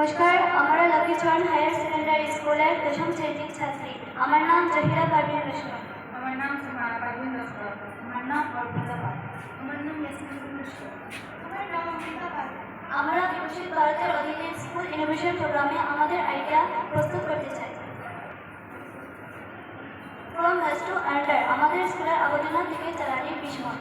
নমস্কার, আমরা Lakshmicharan higher secondary স্কুলের দশম শ্রেণীর ছাত্রী। আমার নাম জহিরা পারভিন লস্কর। আমার নাম সুমায়া পারভিন লস্কর। আমার নাম অর্পিতা পাল। আমার নাম ইয়াসমিন লস্কর। আমার নাম অমৃতা পাল। আমরা বিকশিত ভারতের অধীনে স্কুল ইনোভেশন প্রোগ্রামে আমাদের আইডিয়া প্রস্তুত করতে চাই। ফ্রম হাউস টু আন্ডার আমাদের স্কুলের আবর্জনা থেকে জ্বালানির বিস্ময়।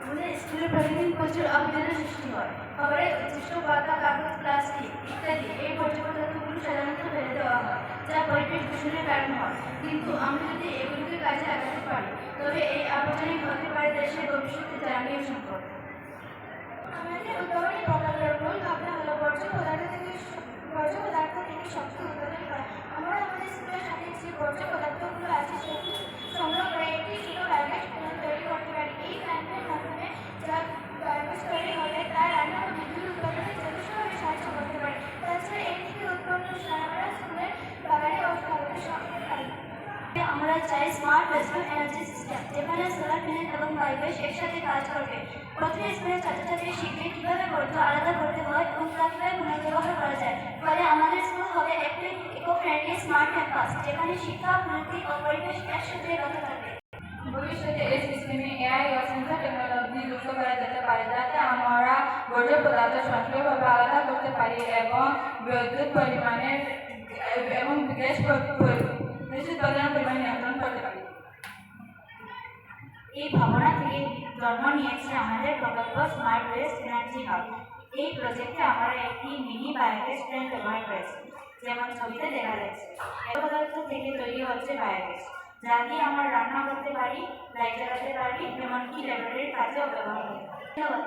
আমাদের স্কুলের প্রতিদিন প্রচুর আবর্জনা সৃষ্টি হয়। খাবারের উচ্ছিষ্ট পাতা, কাগজ, প্লাস্টিক ইত্যাদি এই বর্জ্য পদার্থগুলো সাধারণত ফেলে দেওয়া হয়, যা পরিবেশ দূষণের কারণ হয়। কিন্তু আমরা যদি এগুলোকে কাজে লাগাতে পারি, তবে এই আবর্জনাই হতে পারে দেশের ভবিষ্যতে জ্বালানির সম্পদ। আমাদের উদ্ভাবনী প্রকল্পের মূল ভাবনা হলো বর্জ্য পদার্থ থেকে শক্তি উৎপাদন করা। আমরা আমাদের স্কুলের সাথে যে বর্জ্য পদার্থগুলো আছে সেগুলো সংগ্রহ করে একটি ছোট বায়োগ্যাস প্ল্যান্ট তৈরি করতে পারি। এই প্ল্যান্টের মাধ্যমে যা বায়োগ্যাস তৈরি হবে তা রান্না ও বিদ্যুৎ উৎপাদনে যথেষ্টভাবে সাহায্য করতে পারে। তাছাড়া এই থেকে উৎপন্ন সারা স্কুলের বাগানে ও খাবারে সহায়তা পাই। আমরা চাই স্মার্ট ওয়েস্টার্ন এনার্জি সিস্টেম, যেখানে সোলার প্যানেল এবং বায়োগ্যাস একসাথে কাজ করবে। প্রতিটি স্কুলের ছাত্রছাত্রী শিখবে কীভাবে বর্জ্য আলাদা করতে হয় এবং তা কীভাবে পুনর্ব্যবহার করা যায়। ফলে আমাদের স্কুল হবে একটি ইকো ফ্রেন্ডলি স্মার্ট ক্যাম্পাস, যেখানে শিক্ষা, প্রযুক্তি ও পরিবেশ একসাথে রক্ষা থাকবে। ভবিষ্যতে এই সিস্টেমে এআই ও সেন্সর টেকনোলজি যুক্ত করা যেতে পারে, যাতে আমরা বর্জ্য পদার্থ সক্রিয়ভাবে আলাদা করতে পারি এবং বিদ্যুৎ পরিমাণের এবং গ্যাস উৎপাদনের পরিমাণ নিয়ন্ত্রণ করতে পারি। এই ভাবনা থেকে জন্ম নিয়েছে আমাদের প্রকল্প স্মার্ট ওয়েস্ট এনার্জি হাব। এই প্রজেক্টে আমরা একটি মিনি বায়োগ্যাস প্ল্যান্ট ব্যবহার করেছি, যেমন ছবিতে দেখা যাচ্ছে। এই পদার্থ থেকে তৈরি হচ্ছে বায়োগ্যাস, যা দিয়ে আমরা রান্না করতে পারি, লাইট জ্বালাতে পারি, এমনকি ল্যাবরেটরির কাজেও ব্যবহার করতে পারি। ধন্যবাদ।